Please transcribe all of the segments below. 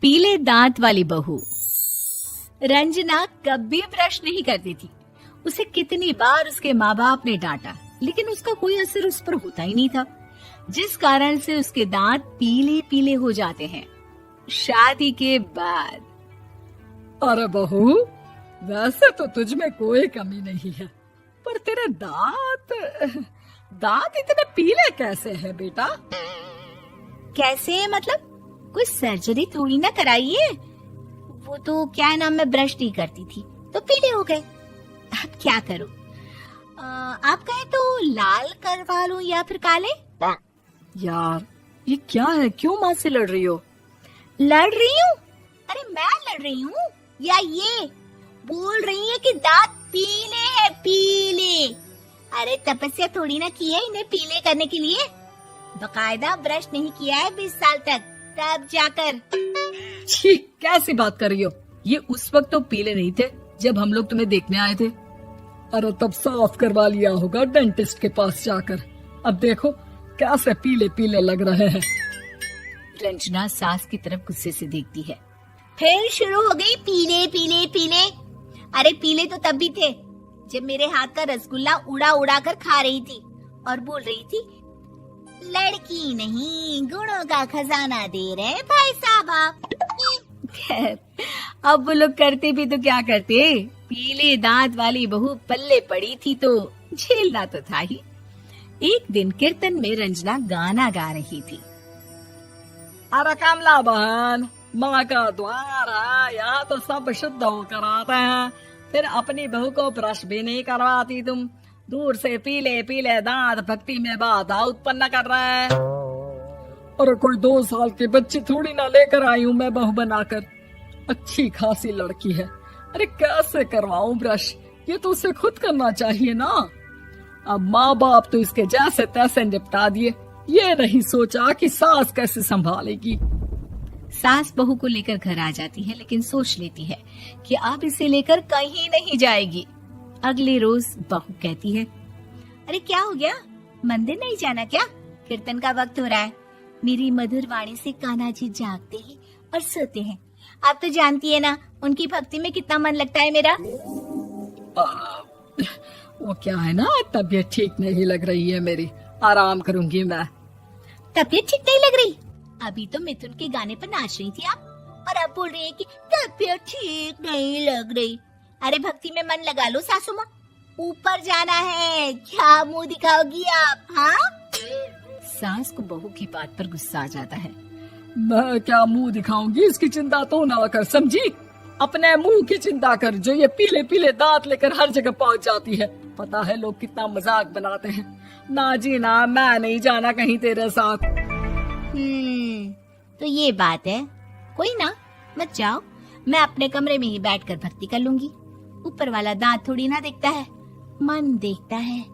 पीले दांत वाली बहू। रंजना कभी ब्रश नहीं करती थी। उसे कितनी बार उसके माँ बाप ने डांटा, लेकिन उसका कोई असर उस पर होता ही नहीं था, जिस कारण से उसके दांत पीले पीले हो जाते हैं। शादी के बाद अरे बहू, वैसे तो तुझ में कोई कमी नहीं है, पर तेरे दांत इतने पीले कैसे हैं बेटा? कैसे मतलब? कोई सर्जरी थोड़ी ना कराइए। वो तो क्या नाम, मैं ब्रश नहीं करती थी तो पीले हो गए। अब क्या करूं? आप कहें तो लाल करवा लूं या फिर काले? यार ये क्या है, क्यों माँ से लड़ रही हो? लड़ रही हूँ? अरे मैं लड़ रही हूँ या ये बोल रही है कि दांत पीले हैं, पीले। अरे तपस्या थोड़ी ना की है इन्हें पीले करने के लिए। बकायदा ब्रश नहीं किया है 20 साल तक, तब जाकर। छी, कैसी बात कर रही हो? ये उस वक्त तो पीले नहीं थे जब हम लोग तुम्हें देखने आए थे। अरे तब साफ करवा लिया होगा डेंटिस्ट के पास जाकर। अब देखो कैसे पीले पीले लग रहे हैं। रंजना सास की तरफ गुस्से से देखती है। फिर शुरू हो गई पीले पीले पीले। अरे पीले तो तब भी थे जब मेरे हाथ का रसगुल्ला उड़ा उड़ा कर खा रही थी और बोल रही थी, लड़की नहीं गुणों का खजाना दे रहे भाई साहब आप। खैर, अब वो लोग करते भी तो क्या करते, पीले दांत वाली बहू पल्ले पड़ी थी तो झेलना तो था ही। एक दिन कीर्तन में रंजना गाना गा रही थी। अरे कमला बहन, माँ का द्वार है, यहाँ तो सब शुद्ध होकर आते हैं, फिर अपनी बहू को ब्रश भी नहीं करवाती तुम। दूर से पीले पीले दांत भक्ति में बाधा उत्पन्न कर रहे हैं। अरे कोई 2 साल की बच्ची थोड़ी ना लेकर आई हूँ मैं बहू बनाकर। अच्छी खासी लड़की है, अरे कैसे करवाऊं ब्रश? ये तो उसे खुद करना चाहिए ना। अब माँ बाप तो इसके जैसे तैसे निपटा दिए, ये नहीं सोचा कि सास कैसे संभालेगी। सास बहू को लेकर घर आ जाती है, लेकिन सोच लेती है कि अब इसे लेकर कहीं नहीं जाएगी। अगले रोज बहू कहती है, अरे क्या हो गया, मंदिर नहीं जाना क्या? कीर्तन का वक्त हो रहा है। मेरी मधुर वाणी से कान्हा जी जागते हैं और सोते हैं। आप तो जानती है ना उनकी भक्ति में कितना मन लगता है मेरा। वो क्या है ना, तबीयत ठीक नहीं लग रही है मेरी, आराम करूंगी मैं। तबीयत ठीक नहीं लग रही? अभी तो मिथुन के गाने पर नाच रही थी आप, और अब बोल रही है कि तबीयत ठीक नहीं लग रही। अरे भक्ति में मन लगा लो सासू माँ, ऊपर जाना है, क्या मुंह दिखाओगी आप? हाँ? सास को बहू की बात पर गुस्सा आ जाता है। मैं क्या मुंह दिखाऊंगी, इसकी चिंता तो ना कर, समझी? अपने मुंह की चिंता कर, जो ये पीले पीले दांत लेकर हर जगह पहुंच जाती है। पता है लोग कितना मजाक बनाते हैं। ना जी ना, मैं नहीं जाना कहीं तेरे साथ। तो ये बात है, कोई ना, मत जाओ, मैं अपने कमरे में ही बैठकर भक्ति कर लूंगी। ऊपर वाला दांत थोड़ी ना देखता है, मन देखता है,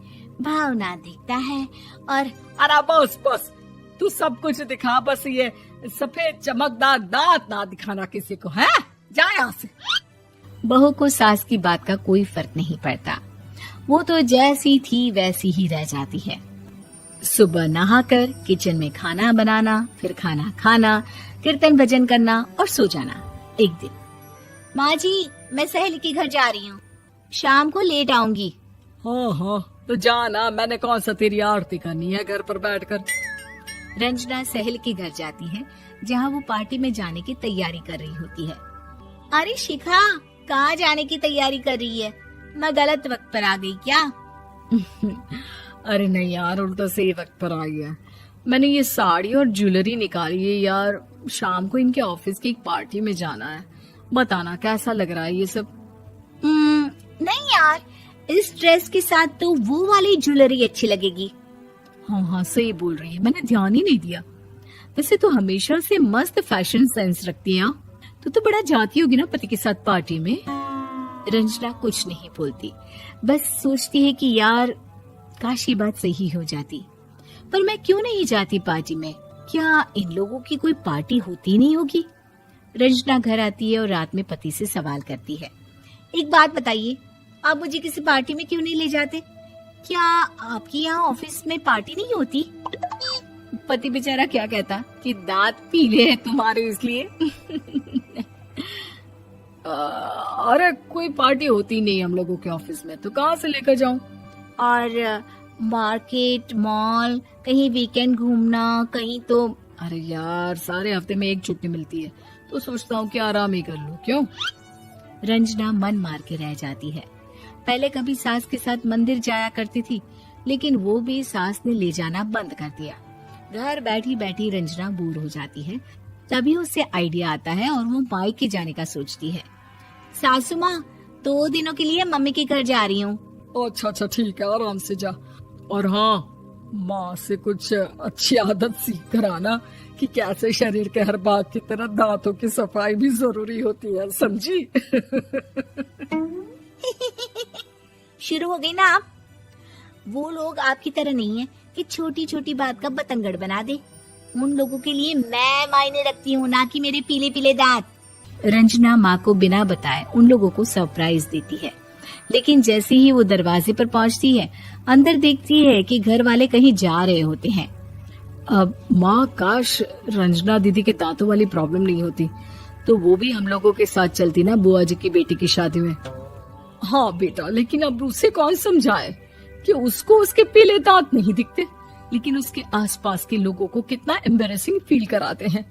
भावना देखता है। और अरे बस बस, तू सब कुछ दिखा, बस ये सफेद चमकदार दांत ना दिखाना किसी को, है? जा यहाँ से। बहू को सास की बात का कोई फर्क नहीं पड़ता, वो तो जैसी थी वैसी ही रह जाती है। सुबह नहाकर किचन में खाना बनाना, फिर खाना खाना, कीर्तन भजन करना और सो जाना। एक दिन, माँ जी मैं सहेली के घर जा रही हूँ, शाम को लेट आऊंगी। हाँ हाँ तो जाना, मैंने कौन सा तेरी आरती करनी है घर पर बैठकर। रंजना सहेली के घर जाती है, जहाँ वो पार्टी में जाने की तैयारी कर रही होती है। अरे शिखा, कहाँ जाने की तैयारी कर रही है? मैं गलत वक्त पर आ गई क्या? अरे नहीं यार, उल्टा सही वक्त पर आई है। मैंने ये साड़ी और ज्वेलरी निकाली है यार, शाम को इनके ऑफिस की एक पार्टी में जाना है। बताना कैसा लग रहा है ये सब? नहीं यार, इस ड्रेस के साथ तो वो वाली ज्वेलरी अच्छी लगेगी। हाँ हाँ सही बोल रही है, मैंने ध्यान ही नहीं दिया। वैसे तो हमेशा से मस्त फैशन सेंस रखती है। तो बड़ा जाती होगी ना पति के साथ पार्टी में। रंजना कुछ नहीं बोलती, बस सोचती है कि यार काश ये बात सही हो जाती, पर मैं क्यों नहीं जाती पार्टी में? क्या इन लोगों की कोई पार्टी होती नहीं होगी? रंजना घर आती है और रात में पति से सवाल करती है, एक बात बताइए, आप मुझे किसी पार्टी में क्यों नहीं ले जाते? क्या आपकी यहाँ ऑफिस में पार्टी नहीं होती? पति बेचारा क्या कहता कि दांत पीले हैं तुम्हारे इसलिए। अरे कोई पार्टी होती नहीं हम लोगों के ऑफिस में, तो कहाँ से लेकर जाऊं? और मार्केट, मॉल, कहीं वीकेंड घूमना, कहीं तो। अरे यार, सारे हफ्ते में एक छुट्टी मिलती है, तो सोचता हूँ कि आराम ही कर लूं। क्यों? रंजना मन मार के रह जाती है। पहले कभी सास के साथ मंदिर जाया करती थी, लेकिन वो भी सास ने ले जाना बंद कर दिया। घर बैठी बैठी रंजना बोर हो जाती है। तभी उसे आइडिया आता है और वो मायके जाने का सोचती है। सासू माँ, 2 दिनों के लिए मम्मी के घर जा रही हूँ। अच्छा ठीक है, आराम से जा। और हाँ, माँ से कुछ अच्छी आदत सीख कर आना कि कैसे शरीर के हर भाग की तरह दांतों की सफाई भी जरूरी होती है, समझी? शुरू हो गई ना आप। वो लोग आपकी तरह नहीं है कि छोटी छोटी बात का बतंगड़ बना दे। उन लोगों के लिए मैं मायने रखती हूँ, ना कि मेरे पीले पीले दांत। रंजना माँ को बिना बताए उन लोगों को सरप्राइज देती है, लेकिन जैसे ही वो दरवाजे पर पहुँचती है, अंदर देखती है कि घर वाले कहीं जा रहे होते हैं। अब माँ, काश रंजना दीदी के दांतों वाली प्रॉब्लम नहीं होती, तो वो भी हम लोगों के साथ चलती ना बुआ जी की बेटी की शादी में। हाँ बेटा, लेकिन अब उसे कौन समझाए कि उसको उसके पीले दांत नहीं दिखते, लेकिन उसके आसपास के लोगों को कितना एम्बैरेसिंग फील कराते हैं।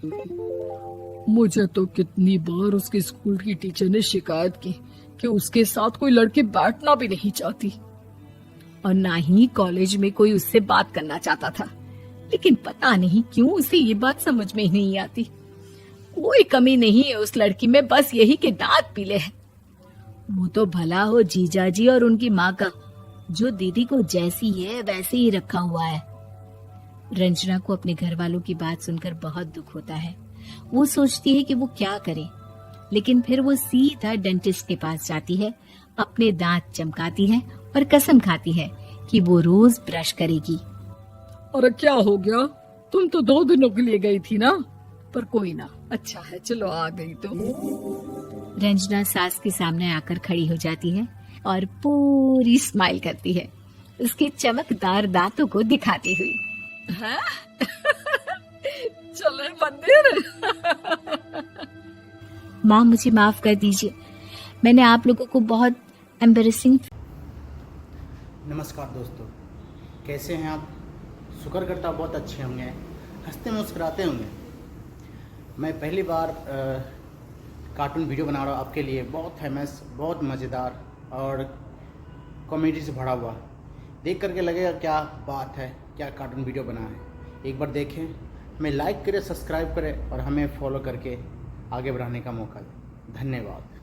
मुझे तो कितनी बार उसके स्कूल की टीचर ने शिकायत की कि उसके साथ कोई लड़की बैठना भी नहीं चाहती, और ना ही कॉलेज में कोई उससे बात करना चाहता था। लेकिन पता नहीं क्यों उसे ये बात समझ में ही नहीं आती। कोई कमी नहीं है उस लड़की में, बस यही कि दांत पीले हैं। वो तो भला हो जीजा जी और उनकी माँ का, जो दीदी को जैसी है वैसे ही रखा हुआ है। रंजना को अपने घर वालों की बात सुनकर बहुत दुख होता है। वो सोचती है कि वो क्या करे, लेकिन फिर वो सीधा डेंटिस्ट के पास जाती है, अपने दांत चमकाती है और कसम खाती है कि वो रोज ब्रश करेगी। अरे क्या हो गया? तुम तो 2 दिनों के लिए गई थी ना, पर कोई ना, अच्छा है, चलो आ गई तो। रंजना सास के सामने आकर खड़ी हो जाती है और पूरी स्माइल करती है, उसके चमकदार दांतों को दिखाती हुई। हैं? चले मंदिर। माँ, मुझे माफ कर दीजिए, मैंने आप लोगों को बहुत एम्बैरेसिंग। नमस्कार दोस्तों, कैसे हैं आप? शुक्र करता हूँ बहुत अच्छे होंगे, हंसते मुस्कुराते होंगे। मैं पहली बार कार्टून वीडियो बना रहा हूँ आपके लिए, बहुत फेमस, बहुत मज़ेदार और कॉमेडी से भरा हुआ। देख करके लगेगा क्या बात है, क्या कार्टून वीडियो बना है। एक बार देखें, हमें लाइक करें, सब्सक्राइब करें और हमें फॉलो करके आगे बढ़ाने का मौका दें। धन्यवाद।